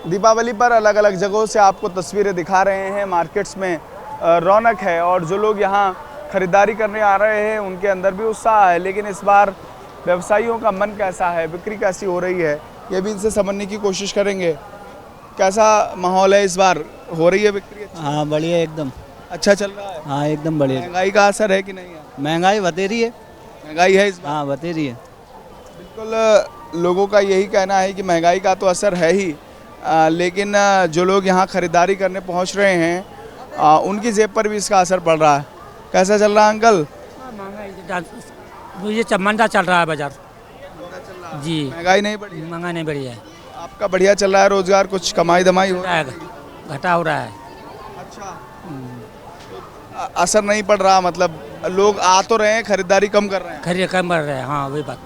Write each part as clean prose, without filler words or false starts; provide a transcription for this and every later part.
दीपावली पर अलग अलग जगहों से आपको तस्वीरें दिखा रहे हैं। मार्केट्स में रौनक है और जो लोग यहाँ ख़रीदारी करने आ रहे हैं उनके अंदर भी उत्साह है। लेकिन इस बार व्यवसायियों का मन कैसा है, बिक्री कैसी हो रही है, ये भी इनसे समझने की कोशिश करेंगे। कैसा माहौल है इस बार, हो रही है बिक्री? हाँ बढ़िया, एकदम अच्छा चल रहा है। हाँ एकदम बढ़िया। महंगाई का असर है कि नहीं है? महंगाई बतेरी है। महंगाई है इस बार? हाँ बतेरी है। बिल्कुल, लोगों का यही कहना है कि महंगाई का तो असर है ही, लेकिन जो लोग यहाँ ख़रीदारी करने पहुँच रहे हैं उनकी जेब पर भी इसका असर पड़ रहा है। कैसा चल रहा है अंकल? महंगाई ये मंदा चल रहा है बाजार जी। महंगाई नहीं बढ़ी? महंगाई नहीं बढ़ी है। आपका बढ़िया चल रहा है रोजगार, कुछ कमाई धमाई हो रहा है? घटा हो रहा है। अच्छा, असर नहीं पड़ रहा, मतलब लोग आ तो रहे हैं, खरीदारी कम कर रहे हैं। खरीद कम बढ़ रहे हैं, हाँ वही बात।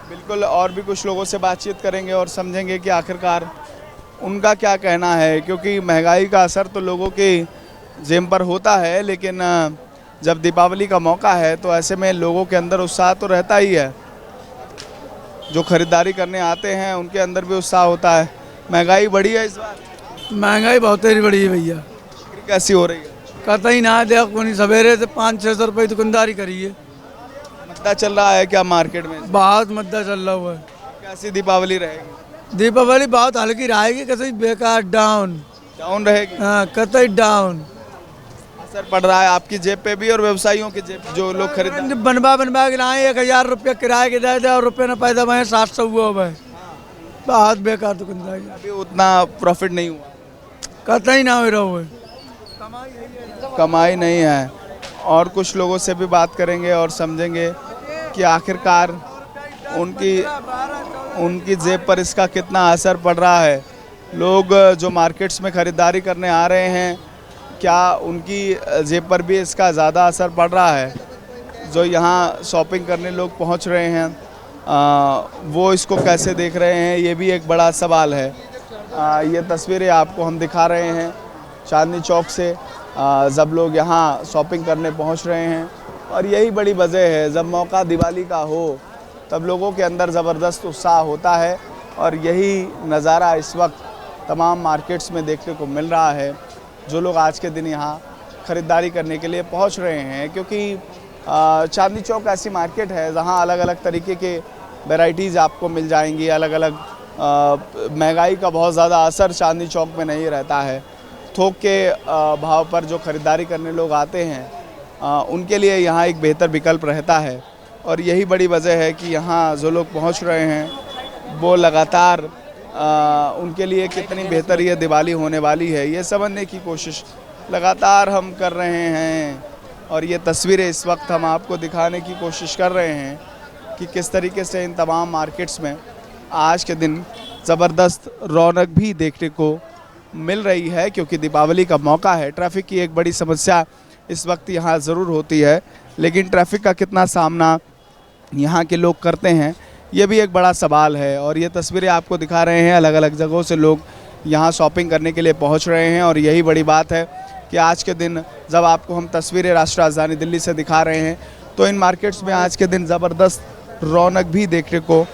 बिल्कुल, और भी कुछ लोगों से बातचीत करेंगे और समझेंगे कि आखिरकार उनका क्या कहना है, क्योंकि महंगाई का असर तो लोगों के जेब पर होता है, लेकिन जब दीपावली का मौका है तो ऐसे में लोगों के अंदर उत्साह तो रहता ही है। जो खरीदारी करने आते हैं उनके अंदर भी उत्साह होता है। महंगाई बढ़ी है इस बार? महंगाई बहुत ही बढ़ी है भैया। कैसी हो रही है? कहता ही ना देखो, नहीं सवेरे से 500-600 रुपये दुकानदारी करी है। मद्दा चल रहा है क्या मार्केट में? बहुत मद्दा चल रहा हुआ है। कैसी दीपावली रहेगी? दीपावली बहुत हल्की रहेगी, कतई बेकार डाउन रहेगी। हाँ कतई डाउन। असर पड़ रहा है आपकी जेब पे भी और व्यवसायियों की जेब, जो लोग खरीद बनवा के लाए 1000 रुपया किराए के दे दे और रुपये न पैदा मैं 700 हुआ हुआ है। बहुत बेकार दुकानदारी, अभी उतना प्रॉफिट नहीं हुआ, कतई ना हो रहा हुआ है। कमाई नहीं है। और कुछ लोगों से भी बात करेंगे और समझेंगे कि आखिरकार उनकी जेब पर इसका कितना असर पड़ रहा है। लोग जो मार्केट्स में ख़रीदारी करने आ रहे हैं, क्या उनकी जेब पर भी इसका ज़्यादा असर पड़ रहा है? जो यहाँ शॉपिंग करने लोग पहुँच रहे हैं वो इसको कैसे देख रहे हैं, ये भी एक बड़ा सवाल है। ये तस्वीरें आपको हम दिखा रहे हैं चांदनी चौक से, जब लोग यहाँ शॉपिंग करने पहुँच रहे हैं। और यही बड़ी वजह है, जब मौका दिवाली का हो तब लोगों के अंदर ज़बरदस्त उत्साह होता है। और यही नज़ारा इस वक्त तमाम मार्केट्स में देखने को मिल रहा है। जो लोग आज के दिन यहाँ ख़रीदारी करने के लिए पहुँच रहे हैं, क्योंकि चांदनी चौक ऐसी मार्केट है जहाँ अलग अलग तरीके के वैरायटीज़ आपको मिल जाएंगी। अलग अलग महंगाई का बहुत ज़्यादा असर चांदनी चौक में नहीं रहता है। थोक के भाव पर जो ख़रीदारी करने लोग आते हैं उनके लिए यहाँ एक बेहतर विकल्प रहता है। और यही बड़ी वजह है कि यहाँ जो लोग पहुँच रहे हैं वो लगातार उनके लिए कितनी बेहतर ये दिवाली होने वाली है ये समझने की कोशिश लगातार हम कर रहे हैं। और ये तस्वीरें इस वक्त हम आपको दिखाने की कोशिश कर रहे हैं कि किस तरीके से इन तमाम मार्केट्स में आज के दिन ज़बरदस्त रौनक भी देखने को मिल रही है, क्योंकि दीपावली का मौका है। ट्रैफिक की एक बड़ी समस्या इस वक्त यहाँ ज़रूर होती है, लेकिन ट्रैफिक का कितना सामना यहाँ के लोग करते हैं ये भी एक बड़ा सवाल है। और ये तस्वीरें आपको दिखा रहे हैं, अलग अलग जगहों से लोग यहाँ शॉपिंग करने के लिए पहुँच रहे हैं। और यही बड़ी बात है कि आज के दिन जब आपको हम तस्वीरें राष्ट्रीय राजधानी दिल्ली से दिखा रहे हैं तो इन मार्केट्स में आज के दिन ज़बरदस्त रौनक भी देखने को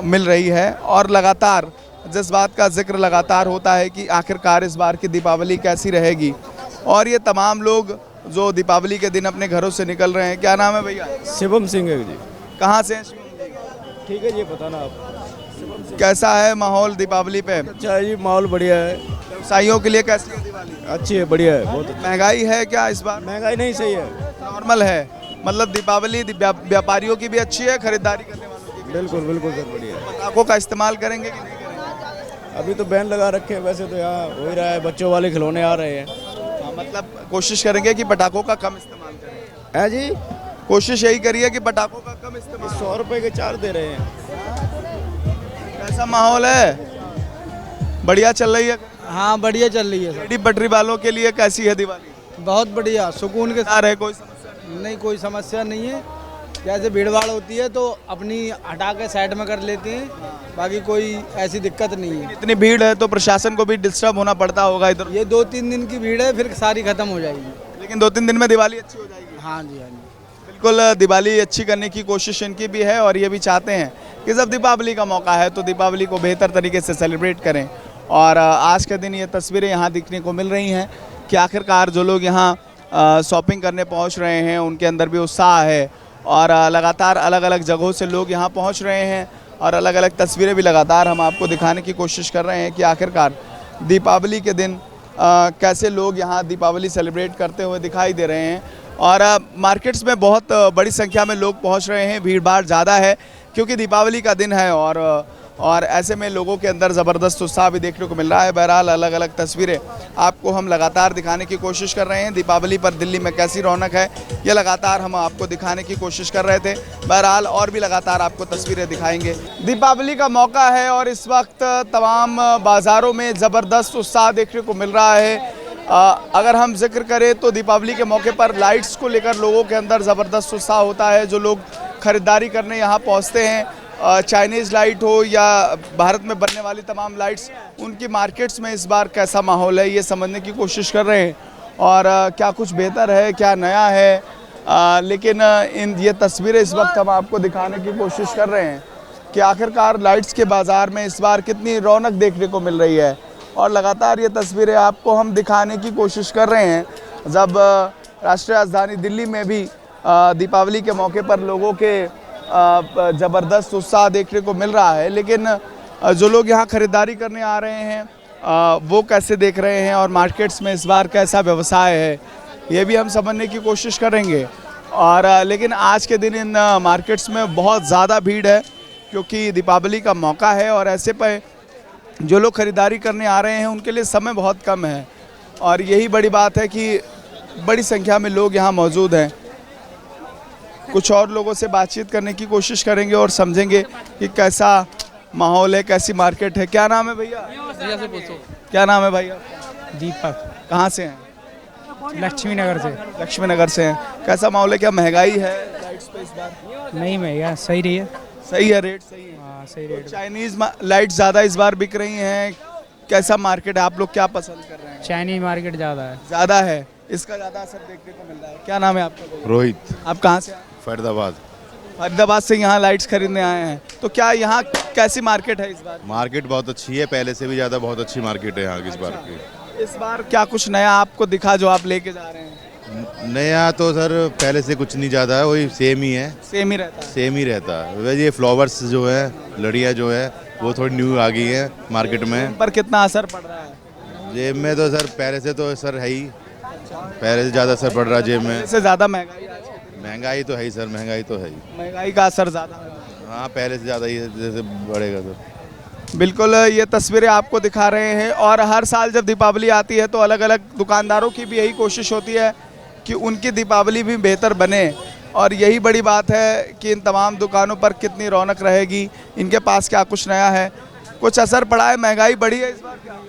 मिल रही है। और लगातार जिस बात का जिक्र लगातार होता है कि आखिरकार इस बार की दीपावली कैसी रहेगी। और ये तमाम लोग जो दीपावली के दिन अपने घरों से निकल रहे हैं, क्या नाम है भैया? शिवम सिंह है जी। कहाँ से हैं? ठीक है जी, बताना आप। कैसा है माहौल दीपावली पे? अच्छा है जी, माहौल बढ़िया है। व्यवसायियों के लिए कैसी है दिवाली? अच्छी है, बढ़िया है, बहुत अच्छी। महंगाई है क्या इस बार? महंगाई नहीं, सही है, नॉर्मल है। मतलब दीपावली व्यापारियों की भी अच्छी है, खरीदारी करने वालों की भी? बिल्कुल बिल्कुल सर, बढ़िया है। पटाखों का इस्तेमाल करेंगे कि नहीं करेंगे? अभी तो बैन लगा रखे हैं, वैसे तो यहाँ हो ही रहा है, बच्चों वाले खिलौने आ रहे हैं। मतलब कोशिश करेंगे कि पटाखों का कम इस्तेमाल करें। है जी, कोशिश यही करिए कि पटाखों का कम इस्तेमाल। 100 रुपये के 4 दे रहे हैं। कैसा माहौल है? बढ़िया चल रही है? हाँ बढ़िया चल रही है सर। रेडी पटरी वालों के लिए कैसी है दिवाली? बहुत बढ़िया, सुकून के साथ है, कोई समस्या नहीं, कोई समस्या नहीं है। जैसे भीड़ भाड़ होती है तो अपनी हटा के साइड में कर लेते हैं, बाकी कोई ऐसी दिक्कत नहीं है। इतनी भीड़ है तो प्रशासन को भी डिस्टर्ब होना पड़ता होगा इधर। ये 2-3 दिन की भीड़ है, फिर सारी खत्म हो जाएगी। लेकिन 2-3 दिन में दिवाली अच्छी हो जाएगी। हाँ जी, हाँ जी, बिल्कुल। दिवाली अच्छी करने की कोशिश इनकी भी है और ये भी चाहते हैं कि जब दीपावली का मौका है तो दीपावली को बेहतर तरीके से सेलिब्रेट करें। और आज के दिन ये तस्वीरें यहाँ दिखने को मिल रही हैं कि आखिरकार जो लोग यहाँ शॉपिंग करने पहुँच रहे हैं उनके अंदर भी उत्साह है और लगातार अलग अलग जगहों से लोग यहाँ पहुँच रहे हैं और अलग अलग तस्वीरें भी लगातार हम आपको दिखाने की कोशिश कर रहे हैं कि आखिरकार दीपावली के दिन कैसे लोग यहाँ दीपावली सेलिब्रेट करते हुए दिखाई दे रहे हैं। और मार्केट्स में बहुत बड़ी संख्या में लोग पहुँच रहे हैं, भीड़ भाड़ ज़्यादा है क्योंकि दीपावली का दिन है और ऐसे में लोगों के अंदर ज़बरदस्त उत्साह भी देखने को मिल रहा है। बहरहाल अलग अलग तस्वीरें आपको हम लगातार दिखाने की कोशिश कर रहे हैं। दीपावली पर दिल्ली में कैसी रौनक है ये लगातार हम आपको दिखाने की कोशिश कर रहे थे। बहरहाल और भी लगातार आपको तस्वीरें दिखाएंगे। दीपावली का मौका है और इस वक्त तमाम बाज़ारों में ज़बरदस्त उत्साह देखने को मिल रहा है। अगर हम जिक्र करें तो दीपावली के मौके पर लाइट्स को लेकर लोगों के अंदर ज़बरदस्त उत्साह होता है। जो लोग ख़रीदारी करने यहाँ पहुँचते हैं, चाइनीज़ लाइट हो या भारत में बनने वाली तमाम लाइट्स, उनकी मार्केट्स में इस बार कैसा माहौल है ये समझने की कोशिश कर रहे हैं और क्या कुछ बेहतर है, क्या नया है। लेकिन ये तस्वीरें इस वक्त हम आपको दिखाने की कोशिश कर रहे हैं कि आखिरकार लाइट्स के बाज़ार में इस बार कितनी रौनक देखने को मिल रही है और लगातार ये तस्वीरें आपको हम दिखाने की कोशिश कर रहे हैं। जब राष्ट्रीय राजधानी दिल्ली में भी दीपावली के मौके पर लोगों के ज़बरदस्त उत्साह देखने को मिल रहा है, लेकिन जो लोग यहाँ ख़रीदारी करने आ रहे हैं वो कैसे देख रहे हैं और मार्केट्स में इस बार कैसा व्यवसाय है ये भी हम समझने की कोशिश करेंगे। और लेकिन आज के दिन इन मार्केट्स में बहुत ज़्यादा भीड़ है क्योंकि दीपावली का मौका है और ऐसे पर जो लोग ख़रीदारी करने आ रहे हैं उनके लिए समय बहुत कम है और यही बड़ी बात है कि बड़ी संख्या में लोग यहाँ मौजूद हैं। कुछ और लोगों से बातचीत करने की कोशिश करेंगे और समझेंगे कि कैसा माहौल है, कैसी मार्केट है। क्या नाम है भैया? भैया से पूछो। क्या नाम है भैया? दीपक। कहाँ से हैं? लक्ष्मी नगर से। लक्ष्मी नगर से हैं। कैसा माहौल है, क्या महंगाई है लाइट्स पे इस बार? नहीं महंगा, सही रही है। सही है, रेट सही है। हाँ सही रेट। चाइनीज़ लाइट ज़्यादा इस बार बिक रही हैं, कैसा मार्केट है, आप लोग क्या पसंद कर रहे हैं? चाइनीज मार्केट ज़्यादा है। ज़्यादा है, इसका ज़्यादा असर देखने को मिल रहा है। क्या नाम है आपका? रोहित। आप कहाँ से? फरीदाबाद। फरीदाबाद से यहाँ लाइट्स खरीदने आए हैं, तो क्या यहाँ कैसी मार्केट है इस बार? मार्केट बहुत अच्छी है, पहले से भी ज़्यादा बहुत अच्छी मार्केट है यहाँ की इस बार की। इस बार क्या कुछ नया आपको दिखा जो आप लेके जा रहे हैं? नया तो सर पहले से कुछ नहीं ज़्यादा है, वही सेम ही है। सेम ही रहता है? सेम ही रहता है। वैसे ये फ्लावर्स जो है, लड़ियाँ जो है वो थोड़ी न्यू आ गई है मार्केट में। पर कितना असर पड़ रहा है? जेब में तो सर पहले से तो सर है ही, पहले से ज़्यादा असर पड़ रहा है जेब में। इससे ज़्यादा महंगाई आज के दिन? महंगाई तो है ही सर, महंगाई तो है ही। महंगाई का असर ज़्यादा है। हाँ पहले से ज़्यादा ही जैसे बढ़ेगा तो। बिल्कुल, ये तस्वीरें आपको दिखा रहे हैं और हर साल जब दीपावली आती है तो अलग अलग दुकानदारों की भी यही कोशिश होती है कि उनकी दीपावली भी बेहतर बने और यही बड़ी बात है कि इन तमाम दुकानों पर कितनी रौनक रहेगी, इनके पास क्या कुछ नया है। कुछ असर पड़ा है, महंगाई बढ़ी है इस बार क्या?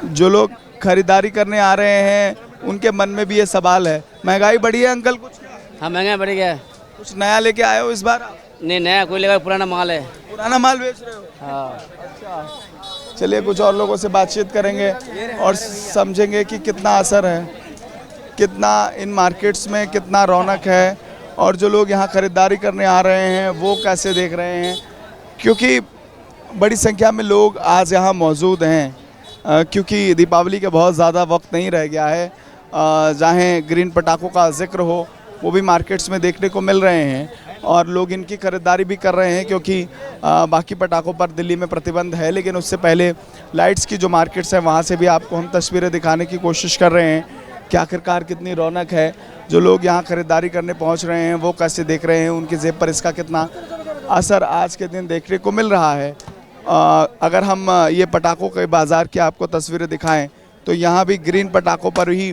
जो लोग खरीदारी करने आ रहे हैं उनके मन में भी ये सवाल है, महंगाई बढ़ी है अंकल? कुछ हाँ महंगा बढ़ गया है। कुछ नया लेके आए हो इस बार आप? नहीं नया कोई लेगा, पुराना माल है। पुराना माल बेच रहे हो? हाँ। अच्छा, चलिए कुछ और लोगों से बातचीत करेंगे और समझेंगे कि कितना असर है, कितना इन मार्केट्स में कितना रौनक है और जो लोग यहाँ ख़रीदारी करने आ रहे हैं वो कैसे देख रहे हैं, क्योंकि बड़ी संख्या में लोग आज यहाँ मौजूद हैं क्योंकि दीपावली के बहुत ज़्यादा वक्त नहीं रह गया है। जहाँ ग्रीन पटाखों का जिक्र हो वो भी मार्केट्स में देखने को मिल रहे हैं और लोग इनकी खरीदारी भी कर रहे हैं क्योंकि बाकी पटाखों पर दिल्ली में प्रतिबंध है। लेकिन उससे पहले लाइट्स की जो मार्केट्स हैं वहाँ से भी आपको हम तस्वीरें दिखाने की कोशिश कर रहे हैं कि आखिरकार कितनी रौनक है। जो लोग यहाँ खरीदारी करने पहुँच रहे हैं वो कैसे देख रहे हैं, उनकी जेब पर इसका कितना असर आज के दिन देखने को मिल रहा है। अगर हम ये पटाखों के बाज़ार की आपको तस्वीरें दिखाएं तो यहाँ भी ग्रीन पटाखों पर ही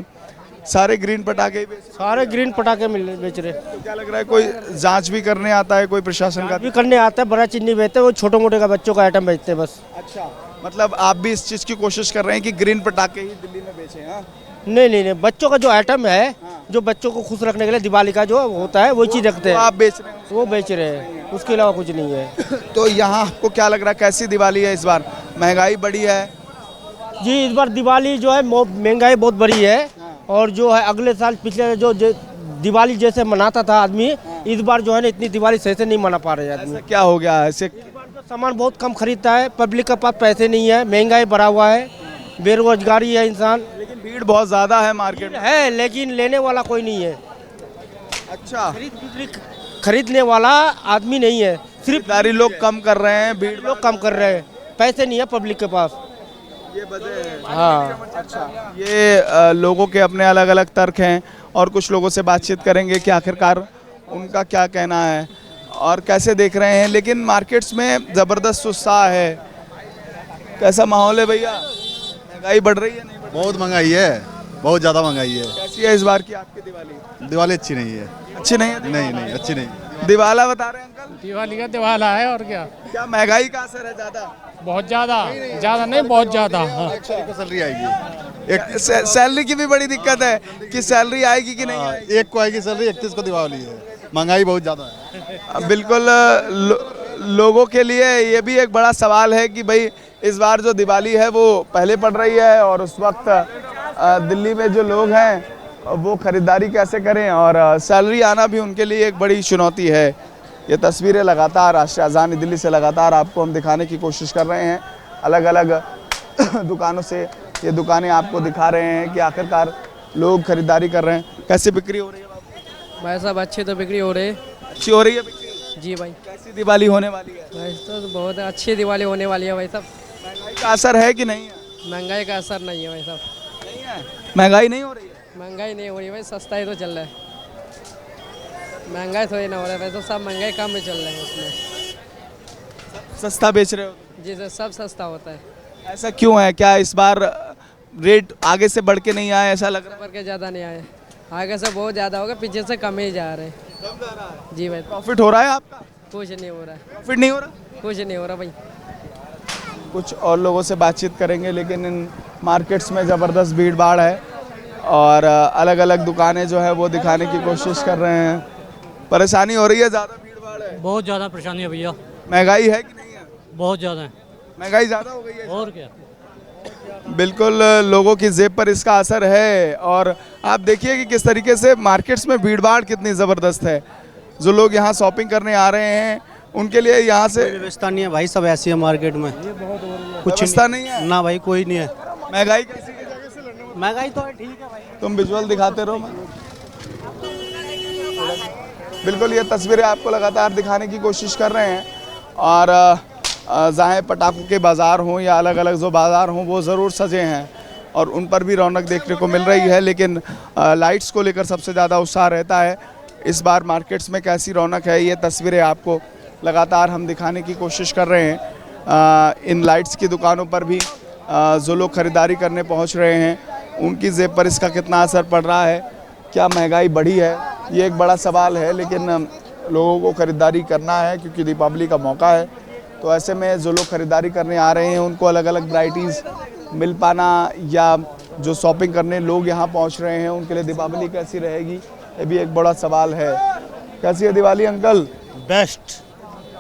सारे ग्रीन पटाखे सारे ग्रीन पटाखे बेच रहे। तो क्या लग रहा है कोई जांच भी करने आता है, कोई प्रशासन का भी करने आता है? बड़ा चीज नहीं बेचते, वो छोटे मोटे का बच्चों का आइटम बेचते हैं बस। अच्छा, मतलब आप भी इस चीज़ की कोशिश कर रहे हैं कि ग्रीन पटाखे ही दिल्ली में बेचें? हाँ नहीं, बच्चों का जो आइटम है, जो बच्चों को खुश रखने के लिए दिवाली का जो होता है वही चीज़ रखते हैं। आप बेच रहे हैं? वो बेच रहे हैं, उसके अलावा कुछ नहीं है। तो यहाँ आपको क्या लग रहा है कैसी दिवाली है इस बार? महंगाई बढ़ी है जी, इस बार दिवाली जो है महंगाई बहुत बढ़ी है और जो है अगले साल पिछले जो दिवाली जैसे मनाता था आदमी, इस बार जो है ना इतनी दिवाली सही से नहीं मना पा रहे आदमी। क्या हो गया ऐसे? सामान बहुत कम खरीदता है, पब्लिक के पास पैसे नहीं है, महंगाई बढ़ा हुआ है, बेरोजगारी है इंसान लेकिन भीड़ बहुत ज़्यादा है मार्केट में। है, लेकिन लेने वाला कोई नहीं है। अच्छा, खरीदने वाला आदमी नहीं है, सिर्फ खरीदारी लोग कम कर रहे हैं, भीड़ लोग कम कर रहे हैं, पैसे नहीं है पब्लिक के पास। ये वजह है। हाँ, अच्छा, ये लोगों के अपने अलग अलग तर्क हैं और कुछ लोगों से बातचीत करेंगे कि आखिरकार उनका क्या कहना है और कैसे देख रहे हैं। लेकिन मार्केट्स में ज़बरदस्त उत्साह है। कैसा माहौल है भैया? महंगाई बढ़ रही है नहीं बढ़ बहुत महंगाई है, बहुत ज़्यादा महंगाई है। रही? कैसी है इस बार की आपकी दिवाली? दिवाली अच्छी नहीं है। अच्छी नहीं है? नहीं अच्छी नहीं। दिवाला बता रहे हैं अंकल? दिवाली का दिवाला है और क्या, क्या महंगाई का असर है ज़्यादा? बहुत ज़्यादा, ज़्यादा नहीं बहुत ज़्यादा। हाँ। को सैलरी आएगी, एक सैलरी की भी बड़ी दिक्कत है कि सैलरी आएगी कि नहीं आएगी। एक को आएगी सैलरी, 31 को दिवाली है। महंगाई बहुत ज़्यादा है। बिल्कुल लोगों के लिए ये भी एक बड़ा सवाल है कि भाई इस बार जो दिवाली है वो पहले पड़ रही है और उस वक्त दिल्ली में जो लोग हैं वो ख़रीदारी कैसे करें और सैलरी आना भी उनके लिए एक बड़ी चुनौती है। ये तस्वीरें लगातार राष्ट्रीय राजधानी दिल्ली से लगातार आपको हम दिखाने की कोशिश कर रहे हैं। अलग अलग दुकानों से ये दुकानें आपको दिखा रहे हैं कि आखिरकार लोग खरीदारी कर रहे हैं। कैसी बिक्री हो रही है बाबू? भाई साहब अच्छी तो बिक्री हो रही है। अच्छी हो रही है बिक्री? जी भाई। कैसी दिवाली होने वाली है? भाई तो बहुत अच्छी दिवाली होने वाली है भाई साहब। महंगाई का असर है कि नहीं है? महंगाई का असर नहीं है भाई साहब। नहीं है, महंगाई नहीं हो रही है। महंगाई नहीं हो रही भाई, सस्ता ही तो चल रहा है। महंगाई थोड़ी ना हो रहा है भाई, तो सब महंगाई कम में चल रहे हैं उसमें। सस्ता बेच रहे हो? जी सर, सब सस्ता होता है। ऐसा क्यों है? क्या इस बार रेट आगे से बढ़ के नहीं आया ऐसा लग रहा है? बढ़ के ज़्यादा नहीं आए, आगे से बहुत ज़्यादा होगा, पीछे से कम ही जा रहे हैं। जी भाई। प्रॉफिट हो रहा है आपका? कुछ नहीं हो रहा है, प्रॉफिट नहीं हो रहा? कुछ नहीं हो रहा भाई। कुछ और लोगों से बातचीत करेंगे। लेकिन इन मार्केट्स में ज़बरदस्त भीड़ भाड़ है और अलग अलग दुकानें जो है वो दिखाने की कोशिश कर रहे हैं। परेशानी हो रही है, ज़्यादा भीड़ भाड़ है? बहुत ज़्यादा परेशानी है भैया, महंगाई है कि नहीं है? बहुत ज़्यादा है। महंगाई ज़्यादा हो गई है और क्या, बिल्कुल लोगों की जेब पर इसका असर है। और आप देखिए कि किस तरीके से मार्केट्स में भीड़ भाड़ कितनी ज़बरदस्त है। जो लोग यहाँ शॉपिंग करने आ रहे हैं उनके लिए यहाँ से व्यवस्था नहीं है भाई, सब ऐसी है मार्केट में। कुछ व्यवस्था नहीं है ना भाई, कोई नहीं है। महंगाई कैसी है? महंगाई तो ठीक है भाई। तुम विजुअल दिखाते रहो। बिल्कुल ये तस्वीरें आपको लगातार दिखाने की कोशिश कर रहे हैं। और चाहे पटाखों के बाज़ार हों या अलग अलग जो बाज़ार हों वो ज़रूर सजे हैं और उन पर भी रौनक देखने को मिल रही है। लेकिन लाइट्स को लेकर सबसे ज़्यादा उत्साह रहता है। इस बार मार्केट्स में कैसी रौनक है ये तस्वीरें आपको लगातार हम दिखाने की कोशिश कर रहे हैं। इन लाइट्स की दुकानों पर भी जो लोग ख़रीदारी करने पहुंच रहे हैं उनकी जेब पर इसका कितना असर पड़ रहा है। क्या महंगाई बढ़ी है, ये एक बड़ा सवाल है। लेकिन लोगों को ख़रीदारी करना है क्योंकि दीपावली का मौका है। तो ऐसे में जो लोग ख़रीदारी करने आ रहे हैं उनको अलग अलग वैराइटीज़ मिल पाना या जो शॉपिंग करने लोग यहाँ पहुँच रहे हैं उनके लिए दीपावली कैसी रहेगी ये भी एक बड़ा सवाल है। कैसी है दिवाली अंकल? बेस्ट,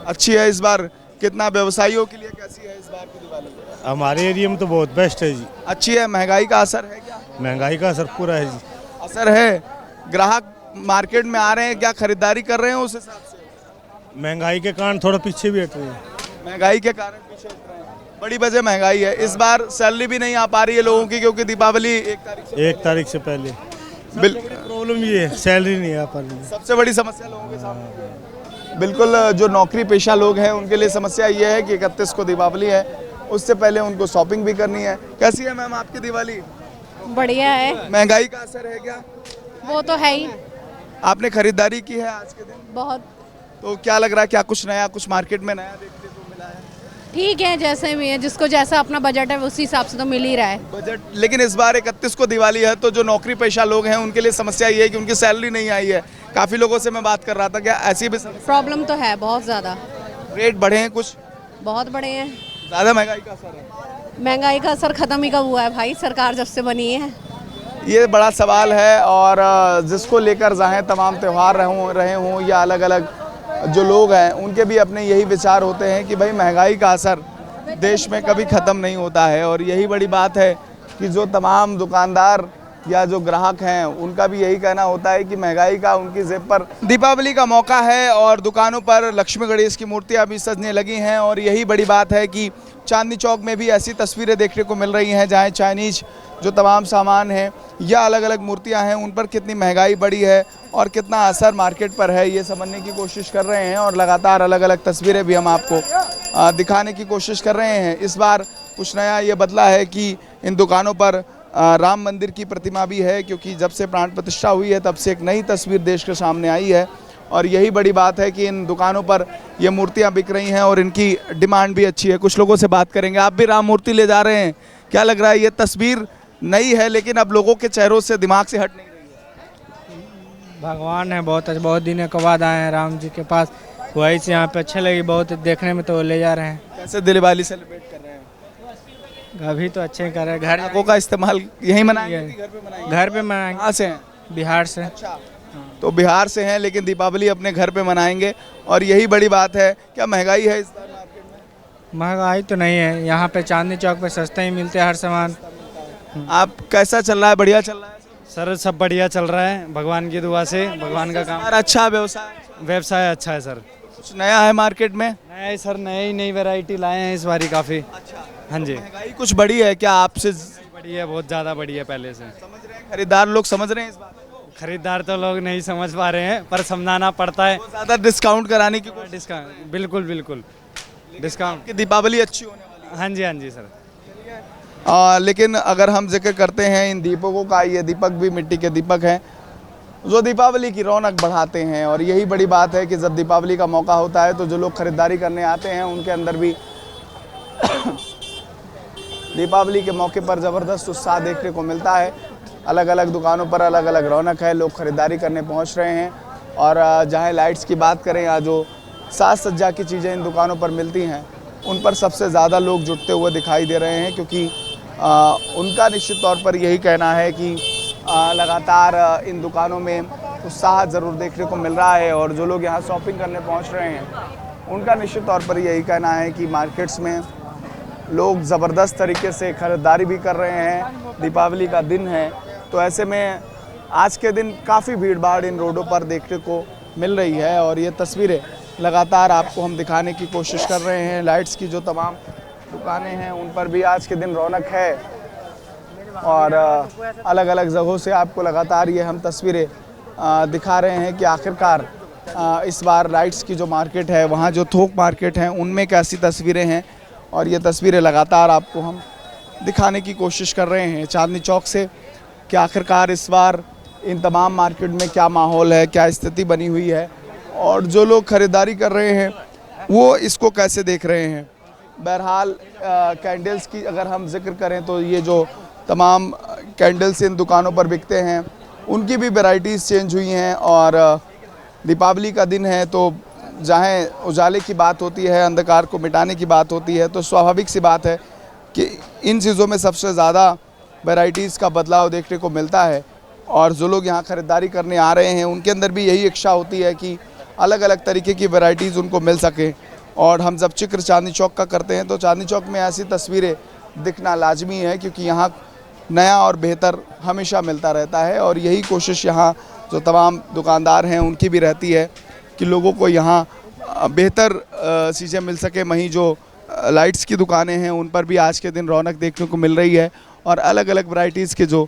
अच्छी है इस बार। कितना व्यवसायियों के लिए कैसी है इस बार की दिवाली? हमारे एरिया में तो बहुत बेस्ट है जी। अच्छी है। महंगाई का असर है क्या? महंगाई का असर पूरा है जी। असर है। ग्राहक मार्केट में आ रहे हैं, क्या खरीदारी कर रहे हैं उस हिसाब से? महंगाई के कारण थोड़ा पीछे भी हट रहे हैं। महंगाई के कारण पीछे हट रहे हैं। बड़ी वजह महंगाई है। इस बार सैलरी भी नहीं आ पा रही है लोगों की क्योंकि दीपावली 1 तारीख से पहले प्रॉब्लम ये है, सैलरी नहीं आ पा रही। सबसे बड़ी समस्या लोगों के सामने। बिल्कुल जो नौकरी पेशा लोग हैं उनके लिए समस्या ये है कि 31 को दीपावली है, उससे पहले उनको शॉपिंग भी करनी है। कैसी है मैम आपकी दिवाली? बढ़िया है। महंगाई का असर है क्या? वो तो है ही। आपने खरीदारी की है आज के दिन? बहुत। तो क्या लग रहा है, क्या कुछ नया, कुछ मार्केट में नया देखने को मिला है? ठीक है, जैसे भी है, जिसको जैसा अपना बजट है उसी हिसाब से तो मिल ही रहा है बजट। लेकिन इस बार 31 को दिवाली है तो जो नौकरी पेशा लोग हैं उनके लिए समस्या ये है कि उनकी सैलरी नहीं आई है। काफ़ी लोगों से मैं बात कर रहा था, क्या ऐसी भी प्रॉब्लम तो है? बहुत ज़्यादा। रेट बढ़े हैं कुछ? बहुत बढ़े हैं। ज़्यादा महंगाई का असर है? महंगाई का असर ख़त्म ही कब हुआ है भाई, सरकार जब से बनी है। ये बड़ा सवाल है और जिसको लेकर चाहे तमाम त्यौहार रहे हों या अलग अलग जो लोग हैं उनके भी अपने यही विचार होते हैं कि भाई महंगाई का असर देश में कभी ख़त्म नहीं होता है। और यही बड़ी बात है कि जो तमाम दुकानदार या जो ग्राहक हैं उनका भी यही कहना होता है कि महंगाई का उनकी जेब पर। दीपावली का मौका है और दुकानों पर लक्ष्मी गणेश की मूर्तियां भी सजने लगी हैं और यही बड़ी बात है कि चांदनी चौक में भी ऐसी तस्वीरें देखने को मिल रही हैं जहां चाइनीज जो तमाम सामान हैं या अलग अलग मूर्तियां हैं उन पर कितनी महंगाई बढ़ी है और कितना असर मार्केट पर है, ये समझने की कोशिश कर रहे हैं और लगातार अलग अलग तस्वीरें भी हम आपको दिखाने की कोशिश कर रहे हैं। इस बार कुछ नया ये बदला है कि इन दुकानों पर राम मंदिर की प्रतिमा भी है, क्योंकि जब से प्राण प्रतिष्ठा हुई है तब से एक नई तस्वीर देश के सामने आई है और यही बड़ी बात है कि इन दुकानों पर ये मूर्तियां बिक रही हैं और इनकी डिमांड भी अच्छी है। कुछ लोगों से बात करेंगे। आप भी राम मूर्ति ले जा रहे हैं, क्या लग रहा है? ये तस्वीर नई है लेकिन अब लोगों के चेहरों से दिमाग से हट नहीं रही है। भगवान है, बहुत दिनों के बाद आए हैं राम जी के पास, वही से यहाँ पे अच्छे लगी बहुत देखने में, तो ले जा रहे हैं। कैसे दिवाली सेलिब्रेट कर रहे हैं? अभी तो अच्छे कर रहे हैं। घर पटाखों का इस्तेमाल यहीं मनाएंगे? घर पे मनाएंगे। कहाँ से हैं? बिहार से। अच्छा, तो बिहार से हैं लेकिन दीपावली अपने घर पे मनाएंगे और यही बड़ी बात है। क्या महंगाई है इस बार मार्केट में? महंगाई तो नहीं है, यहाँ पे चांदनी चौक पे सस्ता ही मिलते हैं हर सामान। आप कैसा चल रहा है? बढ़िया चल रहा है सर, सब बढ़िया चल रहा है भगवान की दुआ से, भगवान का काम। अच्छा व्यवसाय अच्छा है सर। कुछ नया है मार्केट में? नया ही सर, नई वैरायटी लाए हैं इस बारी काफ़ी। अच्छा, हाँ जी। महंगाई कुछ बढ़ी है क्या आपसे? बड़ी है, बहुत ज़्यादा बड़ी है पहले से। समझ रहे हैं खरीदार लोग? समझ रहे हैं इस बात? खरीदार तो लोग नहीं समझ पा रहे हैं पर समझाना पड़ता है। ज़्यादा डिस्काउंट कराने की कोशिश। डिस्काउंट बिल्कुल डिस्काउंट की दीपावली अच्छी होने वाली है। हाँ जी सर। लेकिन अगर हम जिक्र करते हैं इन दीपकों का, ये दीपक भी मिट्टी के दीपक हैं जो दीपावली की रौनक बढ़ाते हैं और यही बड़ी बात है कि जब दीपावली का मौका होता है तो जो लोग खरीदारी करने आते हैं उनके अंदर भी दीपावली के मौके पर ज़बरदस्त उत्साह देखने को मिलता है। अलग अलग दुकानों पर अलग अलग रौनक है, लोग खरीदारी करने पहुंच रहे हैं और जहां लाइट्स की बात करें या जो साज सज्जा की चीज़ें इन दुकानों पर मिलती हैं उन पर सबसे ज़्यादा लोग जुटते हुए दिखाई दे रहे हैं, क्योंकि उनका निश्चित तौर पर यही कहना है कि लगातार इन दुकानों में उत्साह ज़रूर देखने को मिल रहा है और जो लोग यहाँ शॉपिंग करने पहुँच रहे हैं उनका निश्चित तौर पर यही कहना है कि मार्केट्स में लोग ज़बरदस्त तरीके से खरीदारी भी कर रहे हैं। दीपावली का दिन है तो ऐसे में आज के दिन काफ़ी भीड़ भाड़ इन रोडों पर देखने को मिल रही है और ये तस्वीरें लगातार आपको हम दिखाने की कोशिश कर रहे हैं। लाइट्स की जो तमाम दुकानें हैं उन पर भी आज के दिन रौनक है और अलग अलग जगहों से आपको लगातार ये हम तस्वीरें दिखा रहे हैं कि आखिरकार इस बार लाइट्स की जो मार्केट है, वहाँ जो थोक मार्केट हैं उनमें कैसी तस्वीरें हैं और ये तस्वीरें लगातार आपको हम दिखाने की कोशिश कर रहे हैं चांदनी चौक से कि आखिरकार इस बार इन तमाम मार्केट में क्या माहौल है, क्या स्थिति बनी हुई है और जो लोग ख़रीदारी कर रहे हैं वो इसको कैसे देख रहे हैं। बहरहाल कैंडल्स की अगर हम जिक्र करें तो ये जो तमाम कैंडल्स इन दुकानों पर बिकते हैं उनकी भी वैराइटीज़ चेंज हुई हैं और दीपावली का दिन है तो जहाँ उजाले की बात होती है, अंधकार को मिटाने की बात होती है, तो स्वाभाविक सी बात है कि इन चीज़ों में सबसे ज़्यादा वैराइटीज़ का बदलाव देखने को मिलता है और जो लोग यहाँ ख़रीदारी करने आ रहे हैं उनके अंदर भी यही इच्छा होती है कि अलग अलग तरीके की वैराइटीज़ उनको मिल सके। और हम जब जिक्र चांदनी चौक का करते हैं तो चांदनी चौक में ऐसी तस्वीरें दिखना लाजमी है, क्योंकि यहाँ नया और बेहतर हमेशा मिलता रहता है और यही कोशिश यहाँ जो तमाम दुकानदार हैं उनकी भी रहती है कि लोगों को यहाँ बेहतर चीज़ें मिल सके। वहीं जो लाइट्स की दुकानें हैं उन पर भी आज के दिन रौनक देखने को मिल रही है और अलग अलग वैराइटीज़ के जो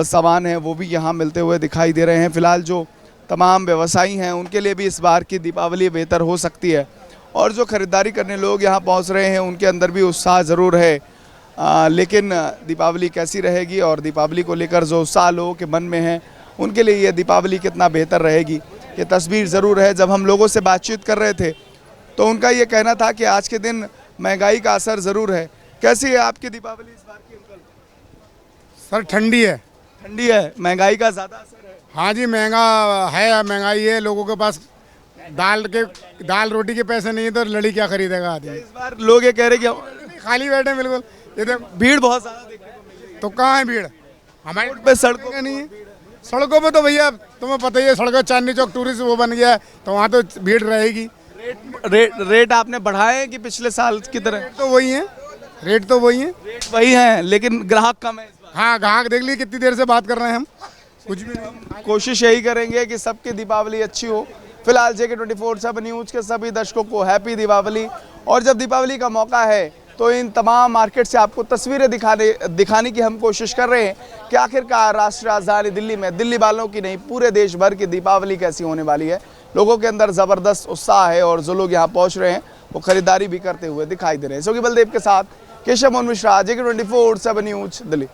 सामान हैं वो भी यहाँ मिलते हुए दिखाई दे रहे हैं। फ़िलहाल जो तमाम व्यवसायी हैं उनके लिए भी इस बार की दीपावली बेहतर हो सकती है और जो ख़रीदारी करने लोग यहाँ पहुँच रहे हैं उनके अंदर भी उत्साह ज़रूर है, लेकिन दीपावली कैसी रहेगी और दीपावली को लेकर जो उत्साह लोगों के मन में है उनके लिए ये दीपावली कितना बेहतर रहेगी ये तस्वीर ज़रूर है। जब हम लोगों से बातचीत कर रहे थे तो उनका ये कहना था कि आज के दिन महंगाई का असर ज़रूर है। कैसी है आपकी दीपावली इस बार की अंकल? सर ठंडी है। ठंडी है, महंगाई का ज़्यादा असर है? हाँ जी, महंगा है, महंगाई है, लोगों के पास दाल रोटी के पैसे नहीं है तो लड़ी क्या खरीदेगा आदमी। इस बार लोग ये कह रहे कि खाली बैठे हैं बिल्कुल। ये तो भीड़ बहुत ज़्यादा देखने को मिल रही है। तो कहाँ है भीड़? हमारे पे सड़कों का नहीं है। सड़कों पे तो भैया तुम्हें पता ही है, सड़कों चांदनी चौक टूरिस्ट वो बन गया है तो वहाँ तो भीड़ रहेगी। रेट आपने बढ़ाए हैं कि पिछले साल की तरह? रेट तो वही है। रेट वही है लेकिन ग्राहक कम है इस बार। हाँ ग्राहक देख लीजिए कितनी देर से बात कर रहे हैं हम, कुछ भी नहीं। कोशिश यही करेंगे कि सबकी दीपावली अच्छी हो। फिलहाल JK24/7 न्यूज़ के सभी दर्शकों को हैप्पी दीपावली। और जब दीपावली का मौका है तो इन तमाम मार्केट से आपको तस्वीरें दिखाने की हम कोशिश कर रहे हैं कि आखिरकार राष्ट्रीय राजधानी दिल्ली में दिल्ली वालों की नहीं पूरे देश भर की दीपावली कैसी होने वाली है। लोगों के अंदर ज़बरदस्त उत्साह है और जो लोग यहाँ पहुँच रहे हैं वो खरीदारी भी करते हुए दिखाई दे रहे हैं। सोगी बलदेव के साथ केशव मोहन मिश्रा, JK24/7 न्यूज़ दिल्ली।